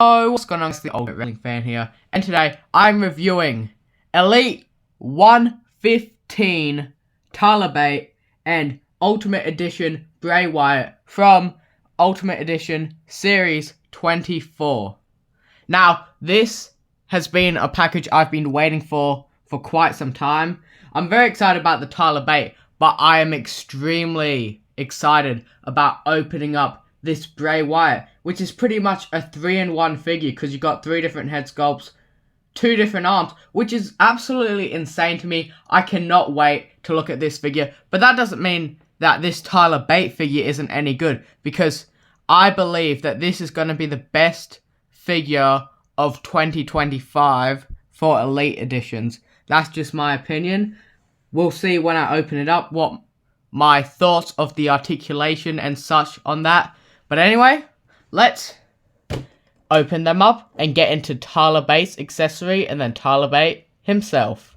Hello, what's going on? It's the Ultimate Wrestling Fan here, and today I'm reviewing Elite 115 Tyler Bate and Ultimate Edition Bray Wyatt from Ultimate Edition Series 24. Now, this has been a package I've been waiting for quite some time. I'm very excited about the Tyler Bate, but I am extremely excited about opening up this Bray Wyatt, which is pretty much a 3-in-1 figure because you got 3 different head sculpts, 2 different arms, which is absolutely insane to me. I cannot wait to look at this figure, but that doesn't mean that this Tyler Bate figure isn't any good, because I believe that this is going to be the best figure of 2025 for Elite Editions. That's just my opinion. We'll see when I open it up what my thoughts of the articulation and such on that. But anyway, let's open them up and get into Tyler Bate's accessory and then Tyler Bate himself.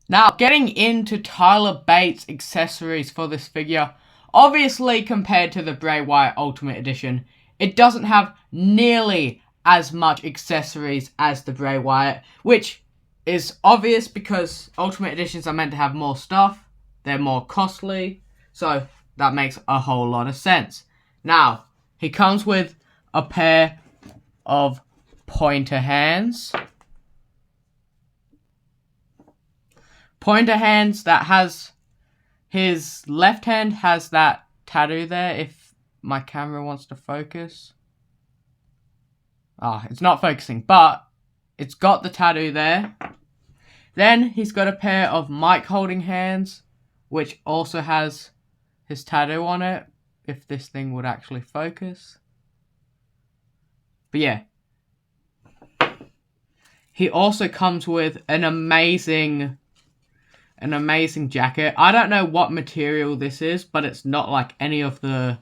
Now, getting into Tyler Bate's accessories for this figure, obviously compared to the Bray Wyatt Ultimate Edition, it doesn't have nearly as much accessories as the Bray Wyatt, which is obvious because Ultimate Editions are meant to have more stuff. They're more costly. So that makes a whole lot of sense. Now, he comes with a pair of pointer hands. Pointer hands that has... His left hand has that tattoo there, if my camera wants to focus. It's not focusing, but it's got the tattoo there. Then he's got a pair of mic holding hands, which also has his tattoo on it, if this thing would actually focus. But yeah. He also comes with an amazing jacket. I don't know what material this is, but it's not like any of the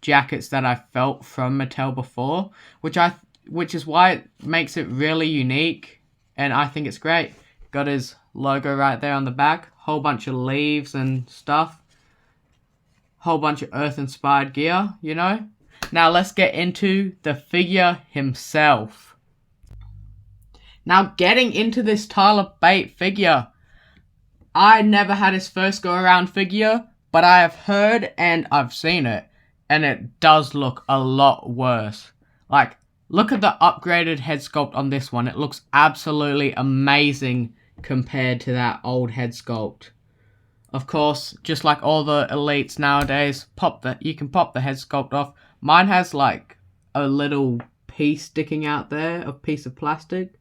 jackets that I've felt from Mattel before, which is why it makes it really unique, and I think it's great. Got his logo right there on the back, whole bunch of leaves and stuff. Whole bunch of Earth-inspired gear, you know? Now let's get into the figure himself. Now getting into this Tyler Bate figure, I never had his first go-around figure, but I have heard and I've seen it, and it does look a lot worse. Like, look at the upgraded head sculpt on this one. It looks absolutely amazing compared to that old head sculpt. Of course, just like all the elites nowadays, you can pop the head sculpt off. Mine has like a little piece sticking out there, a piece of plastic,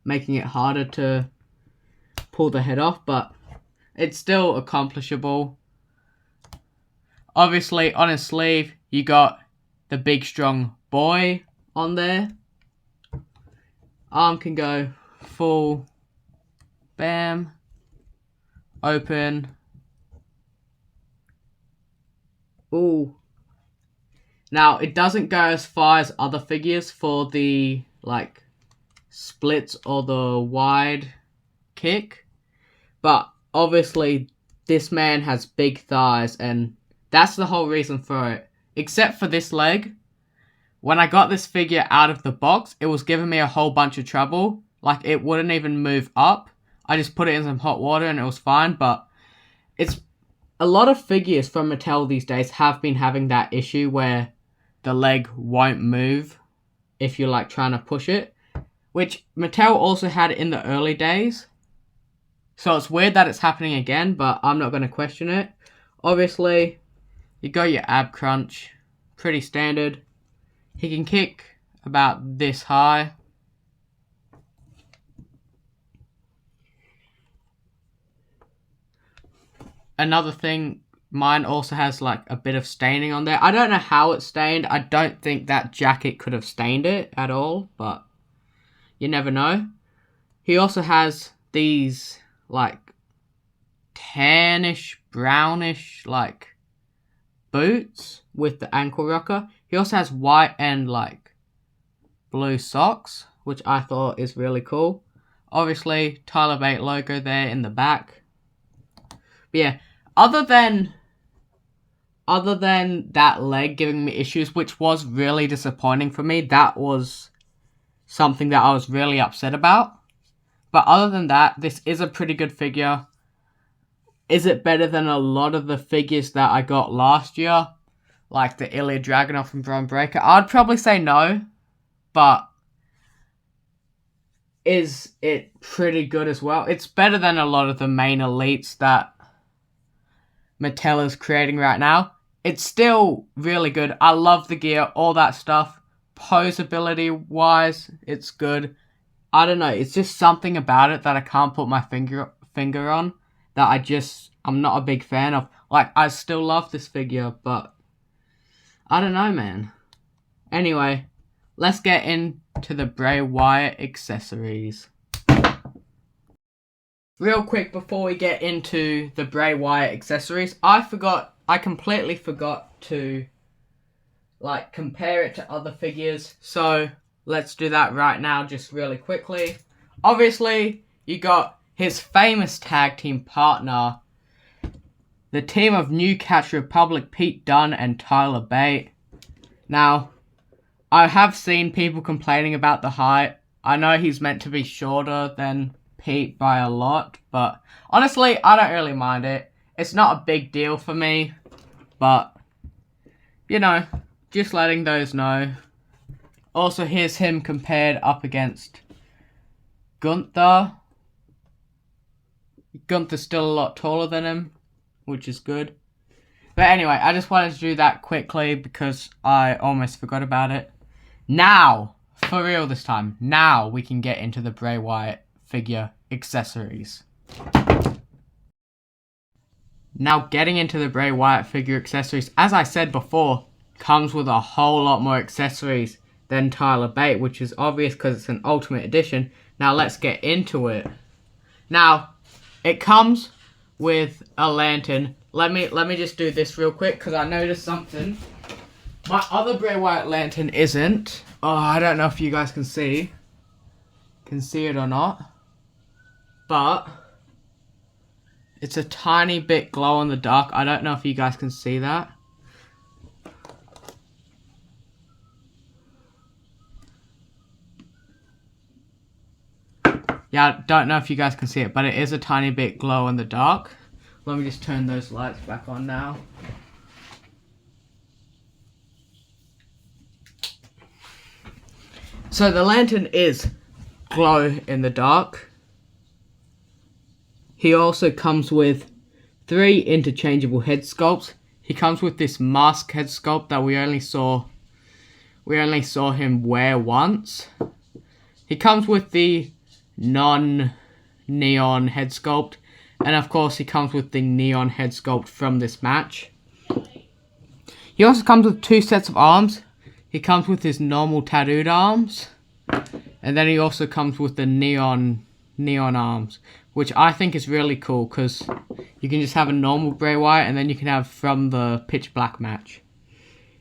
making it harder to pull the head off, but it's still accomplishable. Obviously, on his sleeve, you got the big strong boy on there. Arm can go full, bam, open. Ooh. Now, it doesn't go as far as other figures for the, like, splits or the wide kick. But, obviously, this man has big thighs, and that's the whole reason for it. Except for this leg. When I got this figure out of the box, it was giving me a whole bunch of trouble. Like, it wouldn't even move up. I just put it in some hot water and it was fine, but it's... A lot of figures from Mattel these days have been having that issue where the leg won't move if you're like trying to push it, which Mattel also had in the early days. So it's weird that it's happening again, but I'm not going to question it. Obviously, you got your ab crunch, pretty standard. He can kick about this high. Another thing, mine also has like a bit of staining on there. I don't know how it's stained. I don't think that jacket could have stained it at all, but you never know. He also has these like tannish, brownish like boots with the ankle rocker. He also has white and like blue socks, which I thought is really cool. Obviously, Tyler Bate logo there in the back. But yeah, other than other than that leg giving me issues, which was really disappointing for me, that was something that I was really upset about. But other than that, this is a pretty good figure. Is it better than a lot of the figures that I got last year? Like the Ilya Dragunov and Braun Breaker? I'd probably say no. But is it pretty good as well? It's better than a lot of the main elites that Mattel is creating right now. It's still really good. I love the gear, all that stuff. Posability wise, it's good. I don't know, it's just something about it that I can't put my finger on that I'm not a big fan of. Like, I still love this figure, but I don't know, man. Anyway, let's get into the Bray Wyatt accessories. Real quick before we get into the Bray Wyatt accessories, I completely forgot to compare it to other figures. So let's do that right now, just really quickly. Obviously, you got his famous tag team partner, the team of New Catch Republic, Pete Dunne and Tyler Bate. Now, I have seen people complaining about the height. I know he's meant to be shorter than Pete by a lot, but honestly, I don't really mind it. It's not a big deal for me, but, just letting those know. Also, here's him compared up against Gunther. Gunther's still a lot taller than him, which is good. But anyway, I just wanted to do that quickly because I almost forgot about it. Now, for real this time, now we can get into the Bray Wyatt figure accessories. Now, getting into the Bray Wyatt figure accessories, as I said before, comes with a whole lot more accessories than Tyler Bate, which is obvious because it's an Ultimate Edition. Now, let's get into it. Now, it comes with a lantern. Let me just do this real quick because I noticed something. My other Bray Wyatt lantern isn't. Oh, I don't know if you guys can see it or not. But it's a tiny bit glow in the dark. I don't know if you guys can see that. Yeah, I don't know if you guys can see it, but it is a tiny bit glow in the dark. Let me just turn those lights back on now. So the lantern is glow in the dark. He also comes with 3 interchangeable head sculpts. He comes with this mask head sculpt that we only saw him wear once. He comes with the non-neon head sculpt, and of course he comes with the neon head sculpt from this match. He also comes with 2 sets of arms. He comes with his normal tattooed arms, and then he also comes with the neon arms, which I think is really cool because you can just have a normal Bray Wyatt and then you can have from the pitch black match.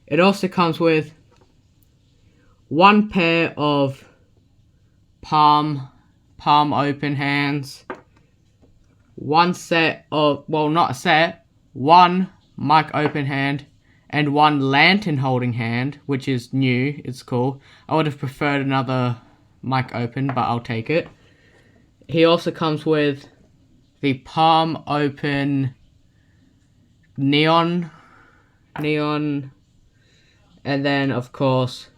It also comes with 1 pair of palm open hands, 1 set of, well, not a set, 1 mic open hand, and 1 lantern holding hand, which is new. It's cool. I would have preferred another mic open, but I'll take it. He also comes with the palm open neon, and then of course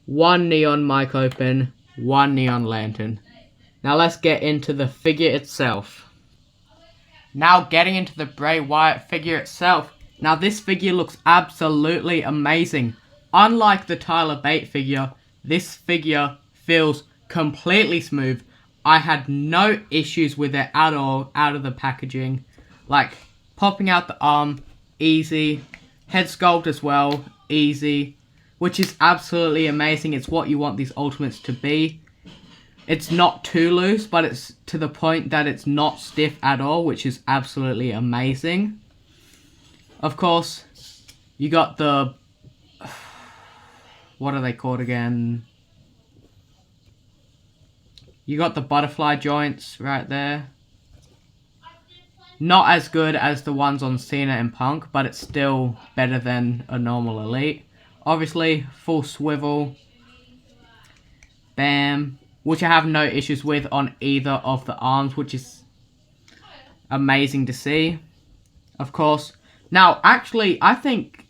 1 neon mic open, 1 neon lantern. Now let's get into the figure itself. Now getting into the Bray Wyatt figure itself. Now this figure looks absolutely amazing. Unlike the Tyler Bate figure, this figure feels completely smooth. I had no issues with it at all out of the packaging. Like, popping out the arm, easy. Head sculpt as well, easy. Which is absolutely amazing. It's what you want these Ultimates to be. It's not too loose, but it's to the point that it's not stiff at all, which is absolutely amazing. Of course, you got the... what are they called again? You got the butterfly joints right there. Not as good as the ones on Cena and Punk, but it's still better than a normal Elite. Obviously, full swivel. Bam. Which I have no issues with on either of the arms, which is amazing to see. Of course. Now, actually, I think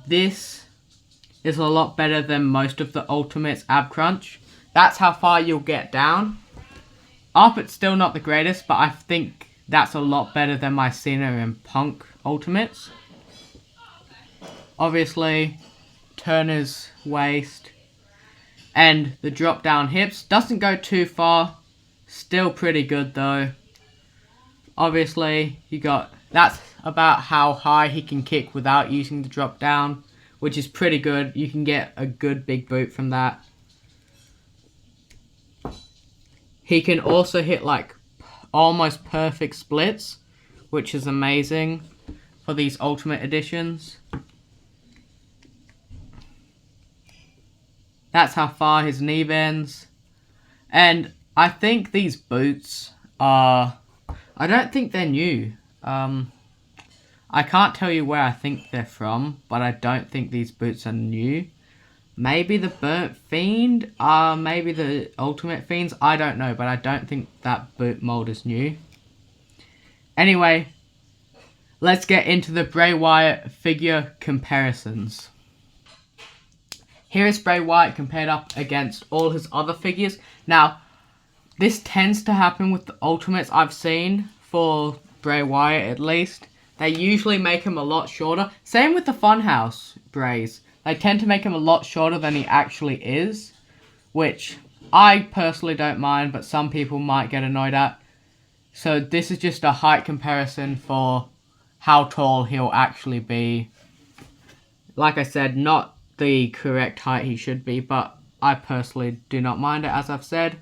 this is a lot better than most of the Ultimates ab crunch. That's how far you'll get down. Up, it's still not the greatest, but I think that's a lot better than my Cena and Punk Ultimates. Obviously, Turner's waist. And the drop down hips. Doesn't go too far. Still pretty good though. Obviously, that's about how high he can kick without using the drop down, which is pretty good. You can get a good big boot from that. He can also hit like almost perfect splits, which is amazing for these Ultimate Editions. That's how far his knee bends. And I think these boots are... I don't think they're new. I can't tell you where I think they're from, but I don't think these boots are new. Maybe the Burnt Fiend, maybe the Ultimate Fiends, I don't know, but I don't think that boot mold is new. Anyway, let's get into the Bray Wyatt figure comparisons. Here is Bray Wyatt compared up against all his other figures. Now, this tends to happen with the Ultimates I've seen, for Bray Wyatt at least. They usually make him a lot shorter. Same with the Funhouse Brays. They tend to make him a lot shorter than he actually is, which I personally don't mind, but some people might get annoyed at. So this is just a height comparison for how tall he'll actually be. Like I said, not the correct height he should be, but I personally do not mind it, as I've said.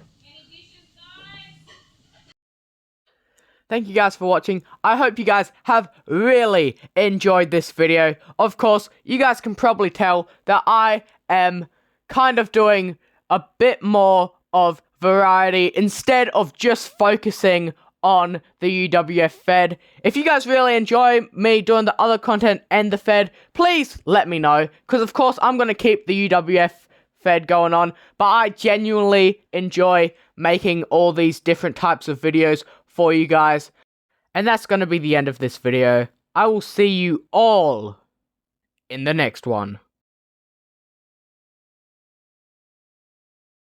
Thank you guys for watching. I hope you guys have really enjoyed this video. Of course, you guys can probably tell that I am kind of doing a bit more of variety instead of just focusing on the UWF Fed. If you guys really enjoy me doing the other content and the Fed, please let me know. Because of course, I'm going to keep the UWF Fed going on. But I genuinely enjoy making all these different types of videos for you guys. And that's going to be the end of this video. I will see you all in the next one.